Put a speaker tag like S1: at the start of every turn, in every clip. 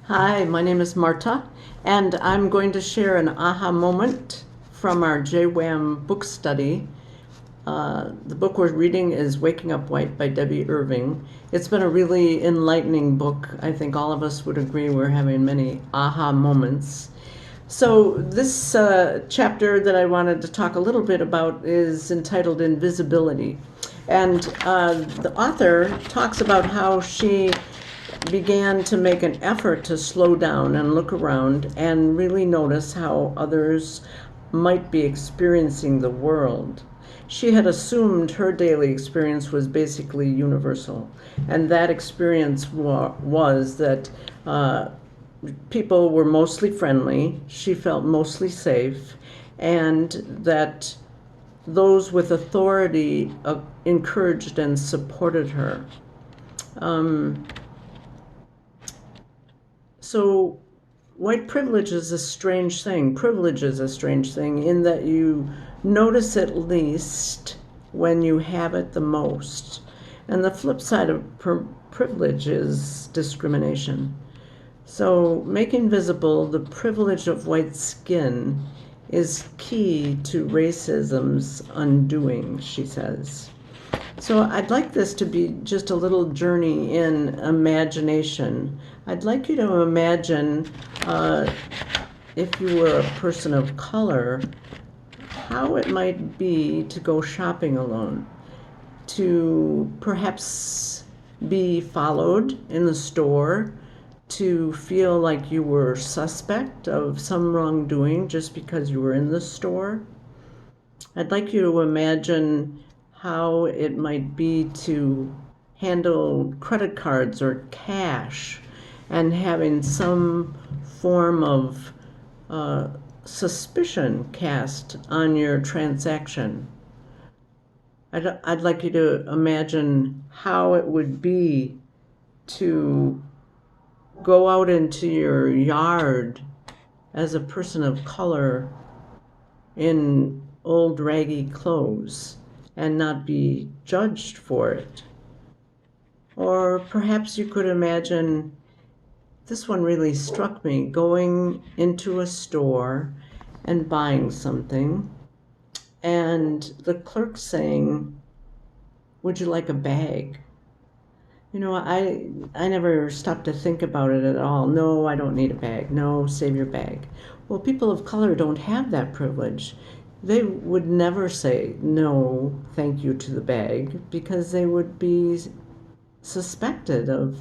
S1: Hi, my name is Marta, and I'm going to share an aha moment from our JAWAM book study. The book we're reading is Waking Up White by Debbie Irving. It's been a really enlightening book. I think all of us would agree we're having many aha moments. So this chapter that I wanted to talk a little bit about is entitled Invisibility. And the author talks about how she began to make an effort to slow down and look around and really notice how others might be experiencing the world. She had assumed her daily experience was basically universal, and that experience was that people were mostly friendly, she felt mostly safe, and that those with authority encouraged and supported her. So white privilege is a strange thing. Privilege is a strange thing in that you notice it least when you have it the most. And the flip side of privilege is discrimination. So making visible the privilege of white skin is key to racism's undoing, she says. So I'd like this to be just a little journey in imagination. I'd like you to imagine if you were a person of color, how it might be to go shopping alone, to perhaps be followed in the store, to feel like you were suspect of some wrongdoing just because you were in the store. I'd like you to imagine how it might be to handle credit cards or cash and having some form of suspicion cast on your transaction. I'd like you to imagine how it would be to go out into your yard as a person of color in old raggy clothes and not be judged for it. Or perhaps you could imagine, this one really struck me, going into a store and buying something and the clerk saying, "Would you like a bag?" You know, I never stopped to think about it at all. No, I don't need a bag. No, save your bag. Well, people of color don't have that privilege. They would never say no, thank you to the bag, because they would be suspected of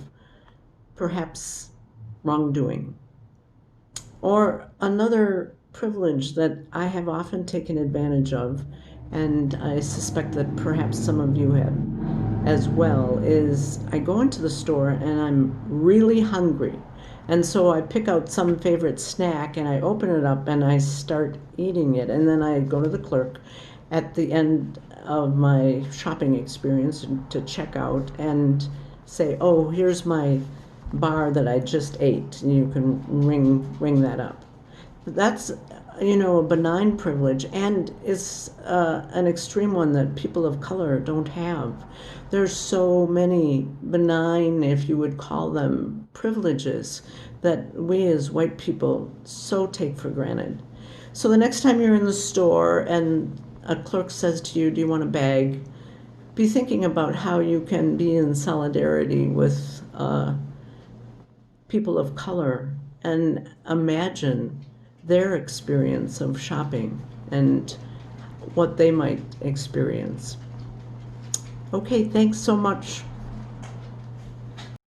S1: perhaps wrongdoing. Or another privilege that I have often taken advantage of, and I suspect that perhaps some of you have as well, is I go into the store and I'm really hungry. And so I pick out some favorite snack and I open it up and I start eating it. And then I go to the clerk at the end of my shopping experience to check out and say, "Oh, here's my bar that I just ate." And you can ring that up. That's, a benign privilege, and it's an extreme one that people of color don't have. There's so many benign, if you would call them, privileges that we as white people so take for granted. So the next time you're in the store and a clerk says to you, "Do you want a bag?" be thinking about how you can be in solidarity with people of color and imagine their experience of shopping and what they might experience. Okay, thanks so much.